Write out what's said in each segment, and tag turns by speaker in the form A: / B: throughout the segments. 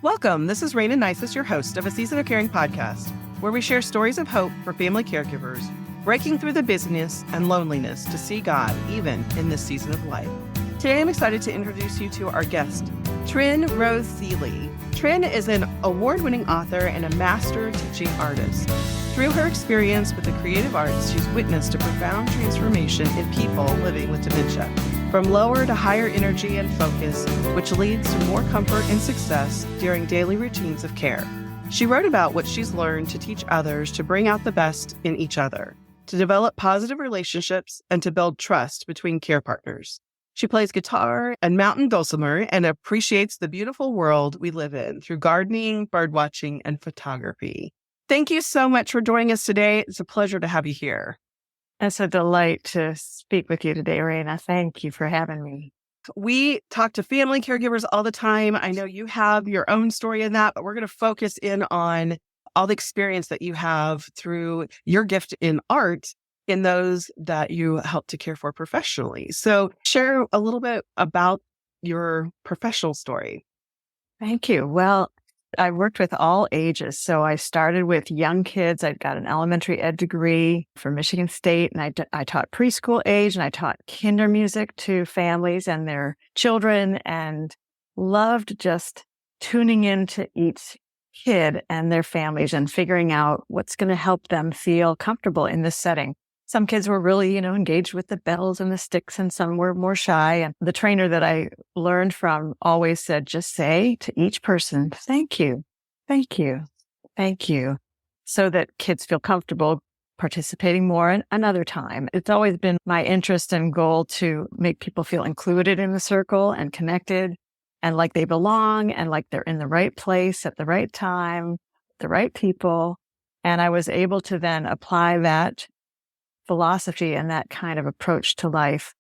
A: Welcome. This is Rayna Neises, your host of A Season of Caring podcast, where we share stories of hope for family caregivers, breaking through the busyness and loneliness to see God even in this season of life. Today, I'm excited to introduce you to our guest, Tryn Rose Seley. Tryn is an award-winning author and a master teaching artist. Through her experience with the creative arts, she's witnessed a profound transformation in people living with dementia, from lower to higher energy and focus, which leads to more comfort and success during daily routines of care. She wrote about what she's learned to teach others to bring out the best in each other, to develop positive relationships, and to build trust between care partners. She plays guitar and mountain dulcimer and appreciates the beautiful world we live in through gardening, birdwatching, and photography. Thank you so much for joining us today. It's a pleasure to have you here.
B: It's a delight to speak with you today, Rayna. Thank you for having me.
A: We talk to family caregivers all the time. I know you have your own story in that, but we're going to focus in on all the experience that you have through your gift in art in those that you help to care for professionally. So share a little bit about your professional story.
B: Thank you. Well, I worked with all ages. So I started with young kids. I got an elementary ed degree from Michigan State, and I taught preschool age, and I taught kinder music to families and their children, and loved just tuning into each kid and their families and figuring out what's going to help them feel comfortable in this setting. Some kids were really, engaged with the bells and the sticks, and some were more shy. And the trainer that I learned from always said, just say to each person, thank you, thank you, thank you, so that kids feel comfortable participating more another time. It's always been my interest and goal to make people feel included in the circle and connected and like they belong and like they're in the right place at the right time, the right people. And I was able to then apply that philosophy and that kind of approach to life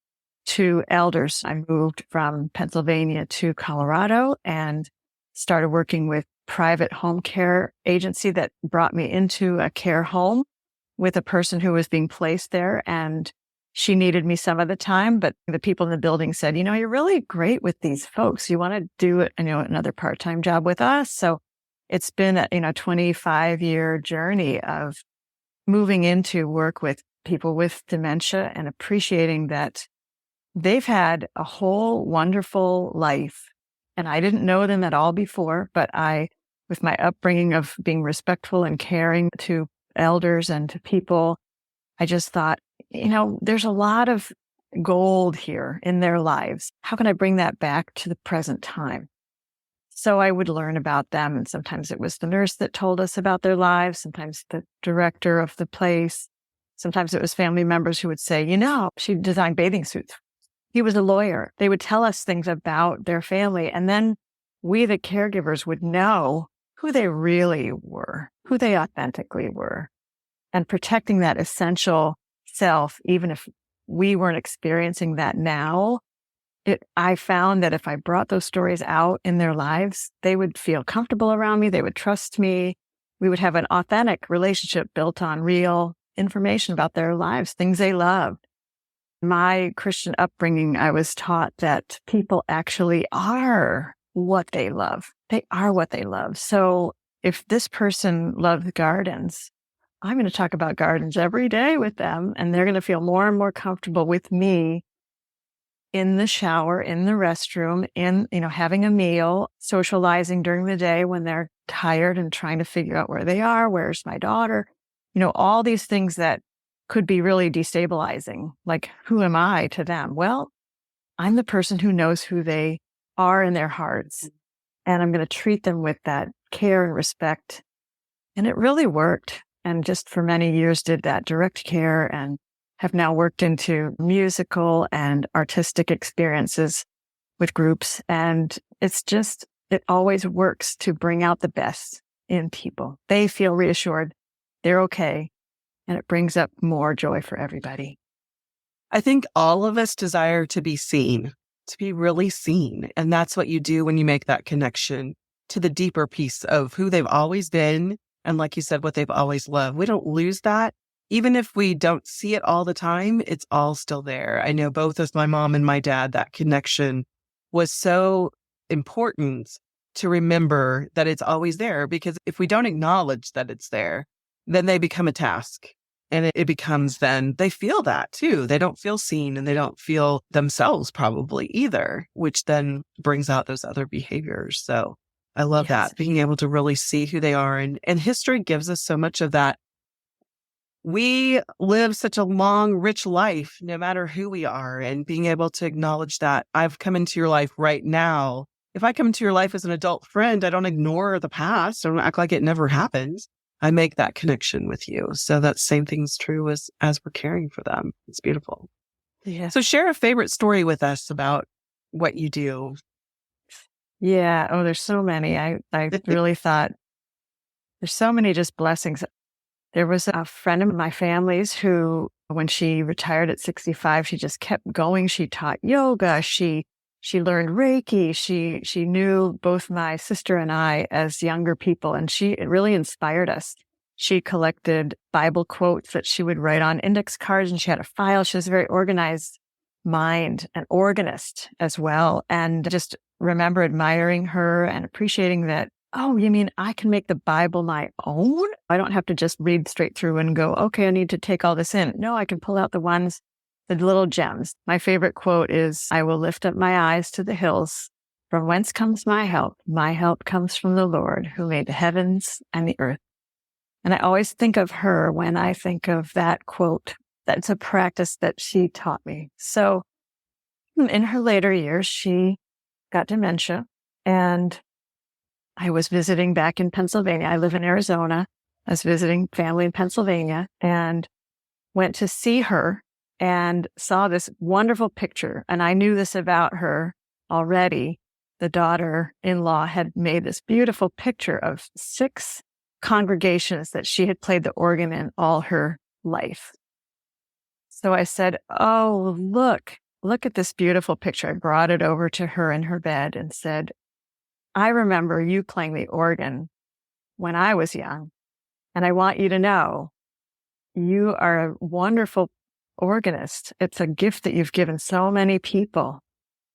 B: to elders. I moved from Pennsylvania to Colorado and started working with private home care agency that brought me into a care home with a person who was being placed there. And she needed me some of the time, but the people in the building said, you're really great with these folks. You want to do it, another part-time job with us. So it's been a 25-year journey of moving into work with people with dementia and appreciating that they've had a whole wonderful life. And I didn't know them at all before, but with my upbringing of being respectful and caring to elders and to people, I just thought, there's a lot of gold here in their lives. How can I bring that back to the present time? So I would learn about them. And sometimes it was the nurse that told us about their lives, sometimes the director of the place. Sometimes it was family members who would say, she designed bathing suits. He was a lawyer. They would tell us things about their family. And then we, the caregivers, would know who they really were, who they authentically were, and protecting that essential self, even if we weren't experiencing that now. I found that if I brought those stories out in their lives, they would feel comfortable around me. They would trust me. We would have an authentic relationship built on real information about their lives, things they loved. My Christian upbringing, I was taught that people actually are what they love. They are what they love. So if this person loves gardens, I'm going to talk about gardens every day with them, and they're going to feel more and more comfortable with me in the shower, in the restroom, in, having a meal, socializing during the day when they're tired and trying to figure out where they are, where's my daughter. All these things that could be really destabilizing. Like, who am I to them? Well, I'm the person who knows who they are in their hearts. And I'm going to treat them with that care and respect. And it really worked. And just for many years did that direct care and have now worked into musical and artistic experiences with groups. And it always works to bring out the best in people. They feel reassured. They're okay. And it brings up more joy for everybody.
A: I think all of us desire to be seen, to be really seen. And that's what you do when you make that connection to the deeper piece of who they've always been. And like you said, what they've always loved. We don't lose that. Even if we don't see it all the time, it's all still there. I know both as my mom and my dad, that connection was so important to remember that it's always there, because if we don't acknowledge that it's there, then they become a task. And it becomes then they feel that too. They don't feel seen and they don't feel themselves probably either, which then brings out those other behaviors. So I love that, being able to really see who they are. And history gives us so much of that. We live such a long, rich life, no matter who we are, and being able to acknowledge that I've come into your life right now. If I come into your life as an adult friend, I don't ignore the past. I don't act like it never happened. I make that connection with you. So that same thing's true as we're caring for them. It's beautiful.
B: Yeah.
A: So share a favorite story with us about what you do.
B: Yeah. Oh, there's so many. I really thought there's so many just blessings. There was a friend of my family's who, when she retired at 65, she just kept going. She taught yoga. She learned Reiki. She knew both my sister and I as younger people, and it really inspired us. She collected Bible quotes that she would write on index cards, and she had a file. She was a very organized mind, an organist as well. And just remember admiring her and appreciating that, oh, you mean I can make the Bible my own? I don't have to just read straight through and go, okay, I need to take all this in. No, I can pull out the little gems. My favorite quote is, I will lift up my eyes to the hills. From whence comes my help? My help comes from the Lord who made the heavens and the earth. And I always think of her when I think of that quote. That's a practice that she taught me. So in her later years, she got dementia, and I was visiting back in Pennsylvania. I live in Arizona. I was visiting family in Pennsylvania and went to see her and saw this wonderful picture. And I knew this about her already. The daughter-in-law had made this beautiful picture of 6 congregations that she had played the organ in all her life. So I said, oh, look at this beautiful picture. I brought it over to her in her bed and said, I remember you playing the organ when I was young. And I want you to know you are a wonderful organist. It's a gift that you've given so many people.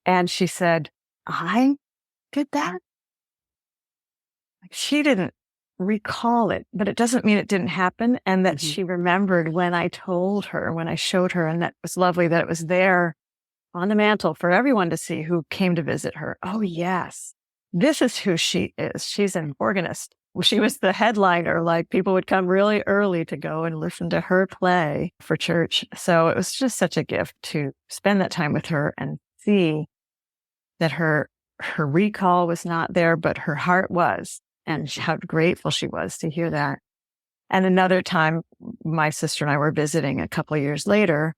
B: And she said, I did that? She didn't recall it, but it doesn't mean it didn't happen. And that she remembered when I told her, when I showed her, and that was lovely that it was there on the mantle for everyone to see who came to visit her. Oh, yes, this is who she is. She's an organist. She was the headliner. Like, people would come really early to go and listen to her play for church. So it was just such a gift to spend that time with her and see that her recall was not there, but her heart was, and how grateful she was to hear that. And another time, my sister and I were visiting a couple of years later,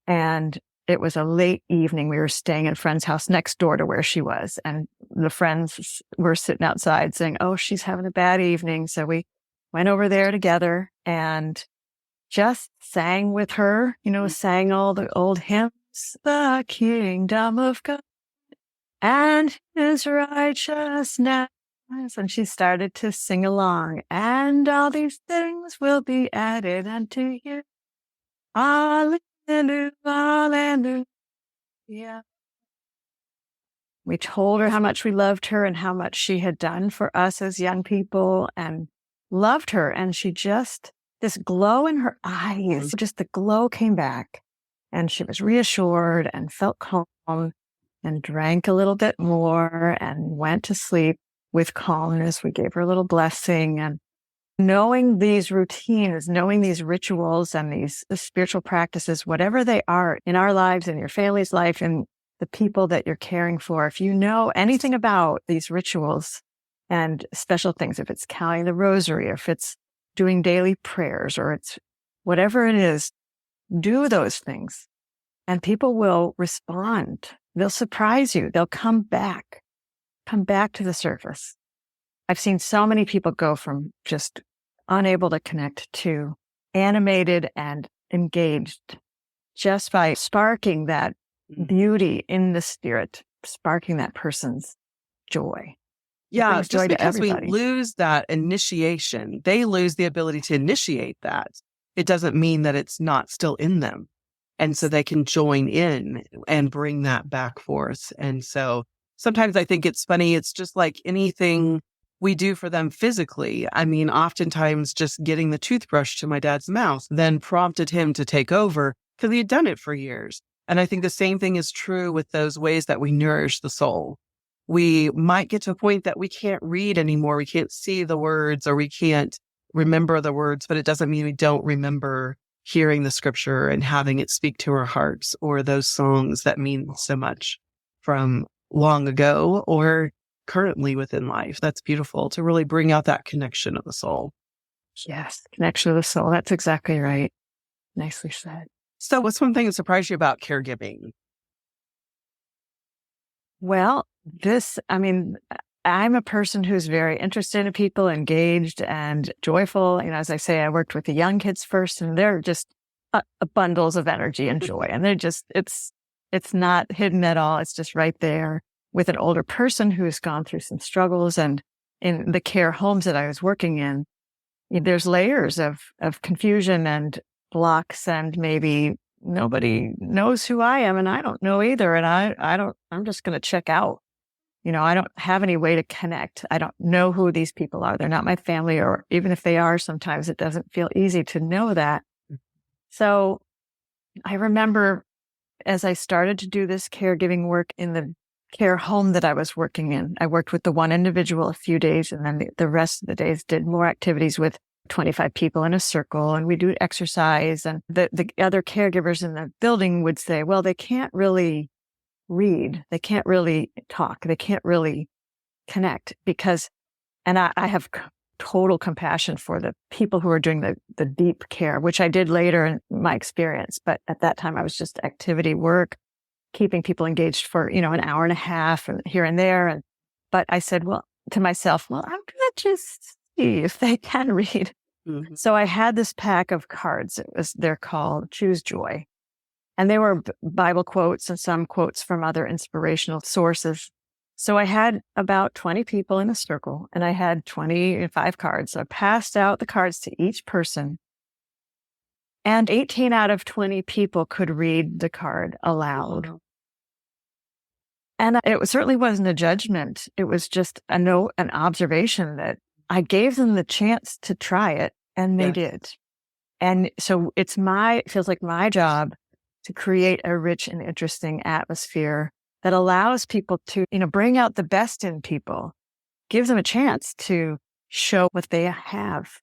B: and it was a late evening. We were staying at a friend's house next door to where she was. And the friends were sitting outside saying, oh, she's having a bad evening. So we went over there together and just sang with her, sang all the old hymns, the kingdom of God and his righteousness. And she started to sing along. And all these things will be added unto you. Hallelujah, hallelujah. Yeah. We told her how much we loved her and how much she had done for us as young people, and loved her. And she just, this glow in her eyes, just the glow came back, and she was reassured and felt calm and drank a little bit more and went to sleep with calmness. We gave her a little blessing, and knowing these routines, knowing these rituals and these spiritual practices, whatever they are in our lives, in your family's life, and the people that you're caring for, if you know anything about these rituals and special things, if it's counting the rosary, or if it's doing daily prayers, or it's whatever it is, do those things and people will respond. They'll surprise you. They'll come back to the surface. I've seen so many people go from just unable to connect to animated and engaged just by sparking that beauty in the spirit, sparking that person's joy.
A: Yeah,
B: just
A: joy because we lose that initiation. They lose the ability to initiate that. It doesn't mean that it's not still in them. And so they can join in and bring that back forth. And so sometimes I think it's funny. It's just like anything we do for them physically. I mean, oftentimes just getting the toothbrush to my dad's mouth then prompted him to take over because he had done it for years. And I think the same thing is true with those ways that we nourish the soul. We might get to a point that we can't read anymore. We can't see the words or we can't remember the words, but it doesn't mean we don't remember hearing the scripture and having it speak to our hearts, or those songs that mean so much from long ago or currently within life. That's beautiful to really bring out that connection of the soul.
B: Yes, connection of the soul. That's exactly right. Nicely said.
A: So what's one thing that surprised you about caregiving?
B: Well, I'm a person who's very interested in people, engaged and joyful. As I say, I worked with the young kids first, and they're just bundles of energy and joy. And they're just, it's not hidden at all. It's just right there. With an older person who's gone through some struggles, and in the care homes that I was working in, there's layers of confusion and blocks, and maybe nobody knows who I am and I don't know either. And I'm just going to check out. I don't have any way to connect. I don't know who these people are. They're not my family, or even if they are, sometimes it doesn't feel easy to know that. So I remember as I started to do this caregiving work in the care home that I was working in, I worked with the one individual a few days, and then the rest of the days did more activities with 25 people in a circle, and we do exercise. And the other caregivers in the building would say, well, they can't really read. They can't really talk. They can't really connect and I have total compassion for the people who are doing the deep care, which I did later in my experience. But at that time, I was just activity work, keeping people engaged for, an hour and a half and here and there. But I said, to myself, I'm going to just see if they can read. Mm-hmm. So I had this pack of cards. They're called Choose Joy. And they were Bible quotes and some quotes from other inspirational sources. So I had about 20 people in a circle, and I had 25 cards. So I passed out the cards to each person, and 18 out of 20 people could read the card aloud. Oh. And it certainly wasn't a judgment. It was just an observation that I gave them the chance to try it, and they did. And so it feels like my job to create a rich and interesting atmosphere that allows people to, bring out the best in people, gives them a chance to show what they have,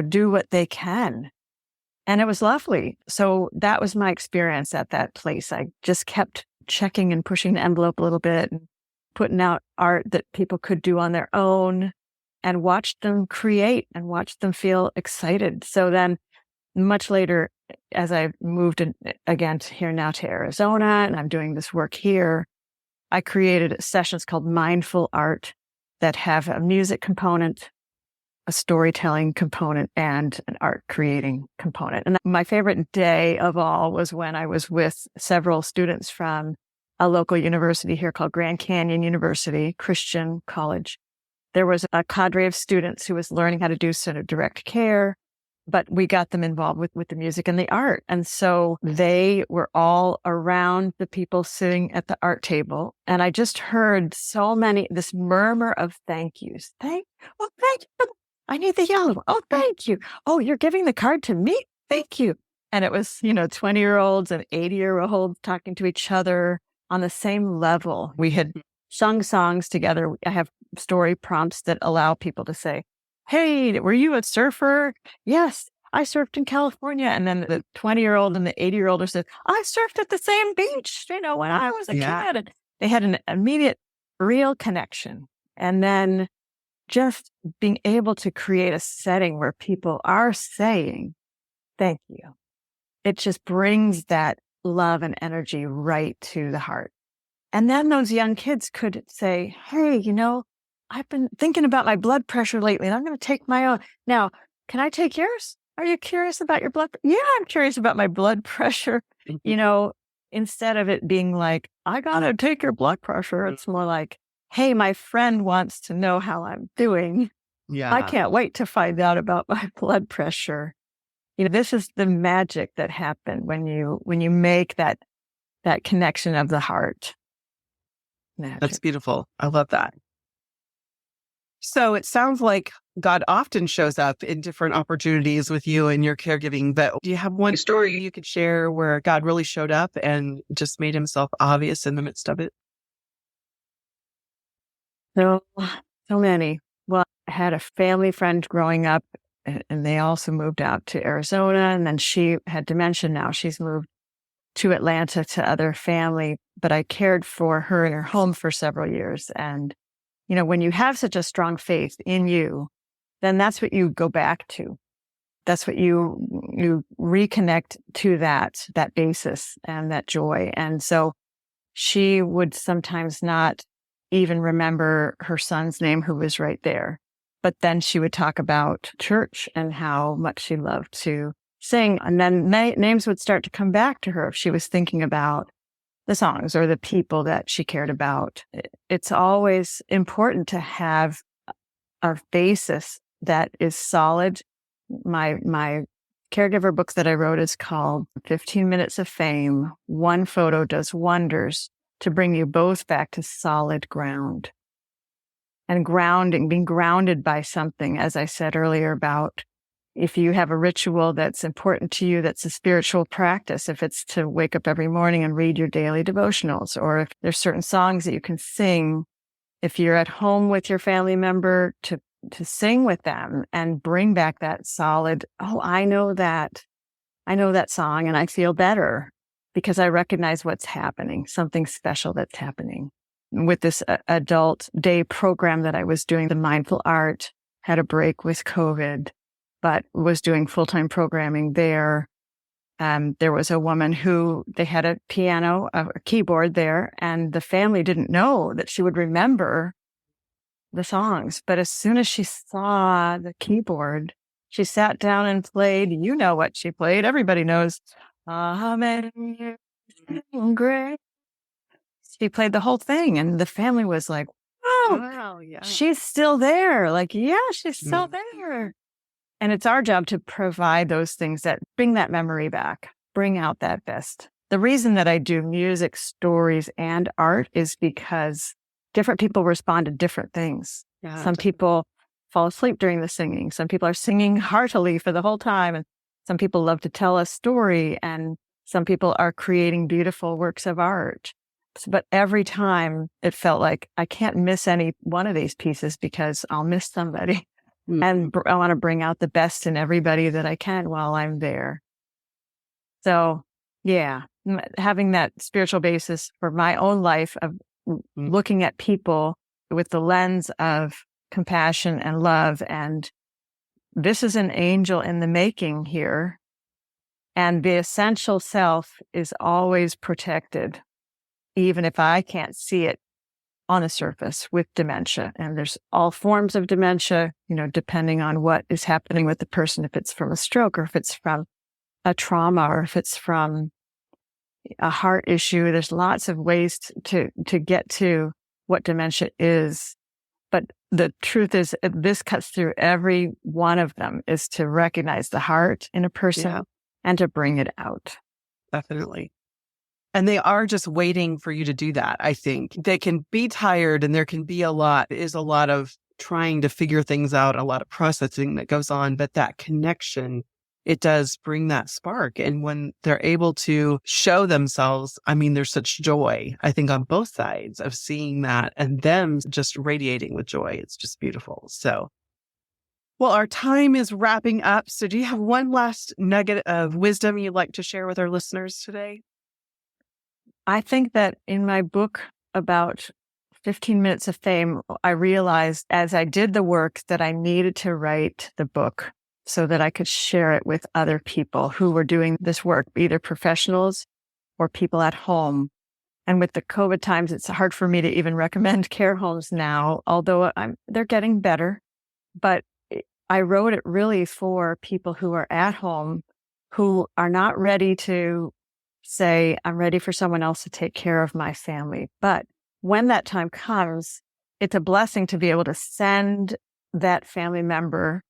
B: do what they can. And it was lovely. So that was my experience at that place. I just kept checking and pushing the envelope a little bit and putting out art that people could do on their own, and watched them create and watched them feel excited. So then much later, as I moved again to Arizona, and I'm doing this work here, I created sessions called Mindful Art that have a music component, a storytelling component, and an art creating component. And my favorite day of all was when I was with several students from a local university here called Grand Canyon University, Christian College. There was a cadre of students who was learning how to do sort of direct care, but we got them involved with the music and the art. And so they were all around the people sitting at the art table. And I just heard this murmur of thank yous. Thank you. I need the yellow one. Oh, thank you. Oh, you're giving the card to me? Thank you. And it was, 20-year-olds and 80-year-olds talking to each other on the same level. We had sung songs together. I have story prompts that allow people to say, hey, were you a surfer? Yes, I surfed in California. And then the 20-year-old and the 80-year-old said, I surfed at the same beach, when I was a kid. And they had an immediate, real connection. And then just being able to create a setting where people are saying, thank you. It just brings that love and energy right to the heart. And then those young kids could say, hey, I've been thinking about my blood pressure lately, and I'm going to take my own. Now, can I take yours? Are you curious about your blood? Yeah, I'm curious about my blood pressure. Instead of it being like, I got to take your blood pressure, it's more like, hey, my friend wants to know how I'm doing. Yeah. I can't wait to find out about my blood pressure. This is the magic that happened when you make that connection of the heart. magic.
A: That's beautiful. I love that. So it sounds like God often shows up in different opportunities with you and your caregiving, but do you have one story you could share where God really showed up and just made himself obvious in the midst of it?
B: So, so many. Well, I had a family friend growing up, and they also moved out to Arizona, and then she had dementia now. She's moved to Atlanta to other family, but I cared for her in her home for several years. And, when you have such a strong faith in you, then that's what you go back to. That's what you reconnect to that basis and that joy. And so she would sometimes not even remember her son's name, who was right there. But then she would talk about church and how much she loved to sing. And then names would start to come back to her if she was thinking about the songs or the people that she cared about. It's always important to have a basis that is solid. My caregiver book that I wrote is called 15 Minutes of Fame. One photo does wonders to bring you both back to solid ground. And grounding, being grounded by something, as I said earlier about if you have a ritual that's important to you, that's a spiritual practice, if it's to wake up every morning and read your daily devotionals, or if there's certain songs that you can sing, if you're at home with your family member, to sing with them and bring back that solid, I know that song and I feel better because I recognize what's happening, something special that's happening. With this adult day program that I was doing, the mindful art, had a break with COVID, but was doing full-time programming there. There was a woman who, they had a piano, a keyboard there, and the family didn't know that she would remember the songs. But as soon as she saw the keyboard, she sat down and played, what she played. Everybody knows. Amen. Great. She played the whole thing, and the family was like, wow, yeah. She's still there. Like, yeah, she's still there. And it's our job to provide those things that bring that memory back, bring out that best. The reason that I do music, stories, and art is because different people respond to different things. Yeah, some people fall asleep during the singing. Some people are singing heartily for the whole time. And some people love to tell a story. And some people are creating beautiful works of art. But every time it felt like I can't miss any one of these pieces because I'll miss somebody. Mm-hmm. And I want to bring out the best in everybody that I can while I'm there. So, yeah, having that spiritual basis for my own life of looking at people with the lens of compassion and love. And this is an angel in the making here. And the essential self is always protected, even if I can't see it on the surface with dementia. And there's all forms of dementia, depending on what is happening with the person, if it's from a stroke or if it's from a trauma or if it's from a heart issue. There's lots of ways to get to what dementia is. But the truth is, this cuts through every one of them, is to recognize the heart in a person and to bring it out.
A: Definitely. And they are just waiting for you to do that. I think they can be tired and there can be a lot of trying to figure things out, a lot of processing that goes on, but that connection, it does bring that spark. And when they're able to show themselves, there's such joy, I think, on both sides of seeing that and them just radiating with joy. It's just beautiful. So, well, our time is wrapping up. So do you have one last nugget of wisdom you'd like to share with our listeners today?
B: I think that in my book about 15 Minutes of Fame, I realized as I did the work that I needed to write the book so that I could share it with other people who were doing this work, either professionals or people at home. And with the COVID times, it's hard for me to even recommend care homes now, although they're getting better. But I wrote it really for people who are at home, who are not ready to say, I'm ready for someone else to take care of my family. But when that time comes, it's a blessing to be able to send that family member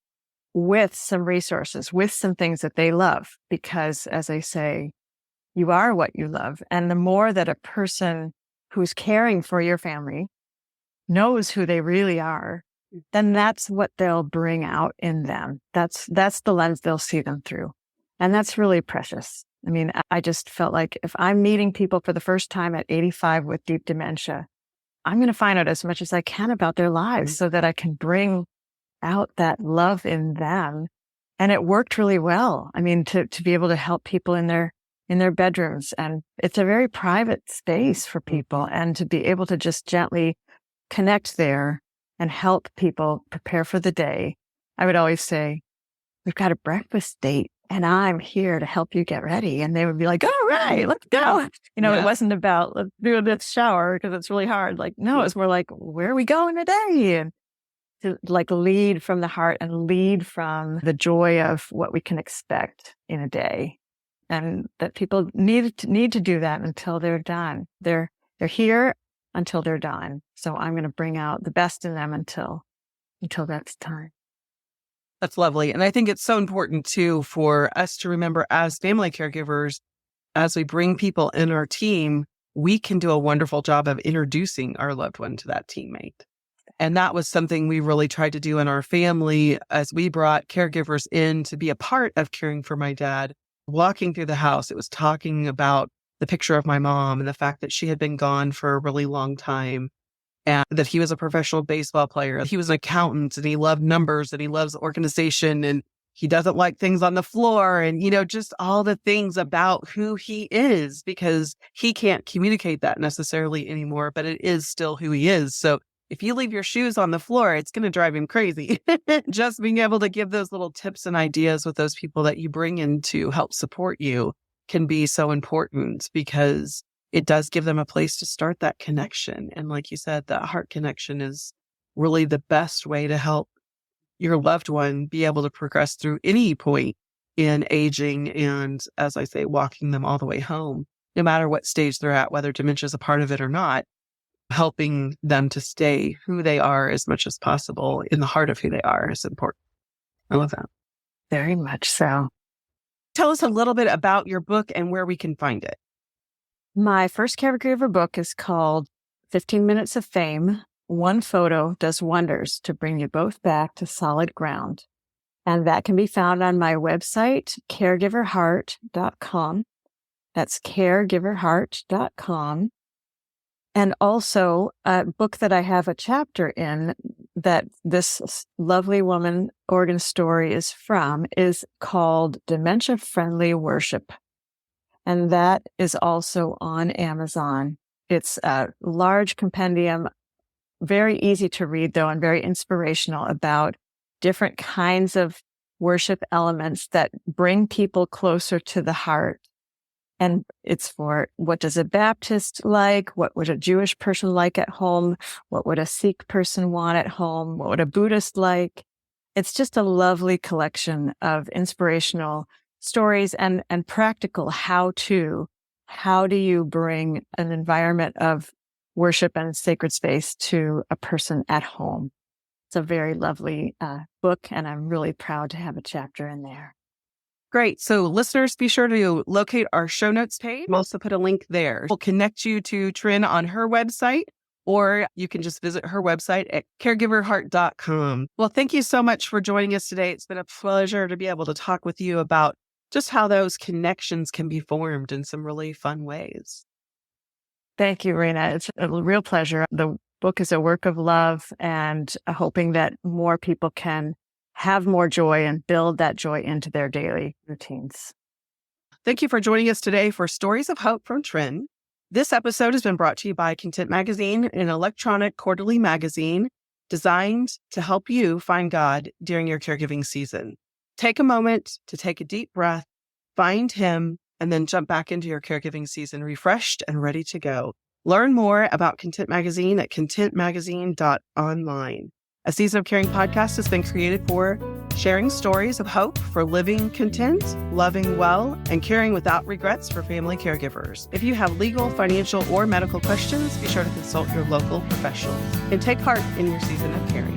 B: with some resources, with some things that they love. Because as I say, you are what you love. And the more that a person who's caring for your family knows who they really are, then that's what they'll bring out in them. That's the lens they'll see them through. And that's really precious. I mean, I just felt like if I'm meeting people for the first time at 85 with deep dementia, I'm going to find out as much as I can about their lives so that I can bring out that love in them. And it worked really well. I mean, to be able to help people in their bedrooms. And it's a very private space for people. And to be able to just gently connect there and help people prepare for the day. I would always say, we've got a breakfast date and I'm here to help you get ready. And they would be like, all right, let's go. It wasn't about, let's do this shower because it's really hard. Like, no, it's more like, where are we going today? And to like lead from the heart and lead from the joy of what we can expect in a day. And that people need to do that until they're done. They're here until they're done. So I'm going to bring out the best in them until that's time.
A: That's lovely. And I think it's so important too for us to remember as family caregivers, as we bring people in our team, we can do a wonderful job of introducing our loved one to that teammate. And that was something we really tried to do in our family as we brought caregivers in to be a part of caring for my dad. Walking through the house, it was talking about the picture of my mom and the fact that she had been gone for a really long time and that he was a professional baseball player. He was an accountant and he loved numbers and he loves organization and he doesn't like things on the floor and, just all the things about who he is because he can't communicate that necessarily anymore, but it is still who he is. So if you leave your shoes on the floor, it's going to drive him crazy. Just being able to give those little tips and ideas with those people that you bring in to help support you can be so important because it does give them a place to start that connection. And like you said, that heart connection is really the best way to help your loved one be able to progress through any point in aging and, as I say, walking them all the way home, no matter what stage they're at, whether dementia is a part of it or not, helping them to stay who they are as much as possible in the heart of who they are is important. I love that.
B: Very much so.
A: Tell us a little bit about your book and where we can find it.
B: My first caregiver book is called 15 Minutes of Fame. One photo does wonders to bring you both back to solid ground. And that can be found on my website, caregiverheart.com. That's caregiverheart.com. And also a book that I have a chapter in that this lovely woman organ story is from is called Dementia-Friendly Worship. And that is also on Amazon. It's a large compendium, very easy to read though, and very inspirational about different kinds of worship elements that bring people closer to the heart. And it's for what does a Baptist like? What would a Jewish person like at home? What would a Sikh person want at home? What would a Buddhist like? It's just a lovely collection of inspirational stories and practical how do you bring an environment of worship and sacred space to a person at home. It's a very lovely book, and I'm really proud to have a chapter in there.
A: Great. So listeners, be sure to locate our show notes page. We'll also put a link there. We'll connect you to Tryn on her website, or you can just visit her website at caregiverheart.com. Well, thank you so much for joining us today. It's been a pleasure to be able to talk with you about just how those connections can be formed in some really fun ways.
B: Thank you, Rayna. It's a real pleasure. The book is a work of love and hoping that more people can have more joy and build that joy into their daily routines.
A: Thank you for joining us today for Stories of Hope from Tryn. This episode has been brought to you by Content Magazine, an electronic quarterly magazine designed to help you find God during your caregiving season. Take a moment to take a deep breath, find Him, and then jump back into your caregiving season refreshed and ready to go. Learn more about Content Magazine at contentmagazine.online. A Season of Caring podcast has been created for sharing stories of hope for living content, loving well, and caring without regrets for family caregivers. If you have legal, financial, or medical questions, be sure to consult your local professionals and take heart in your season of caring.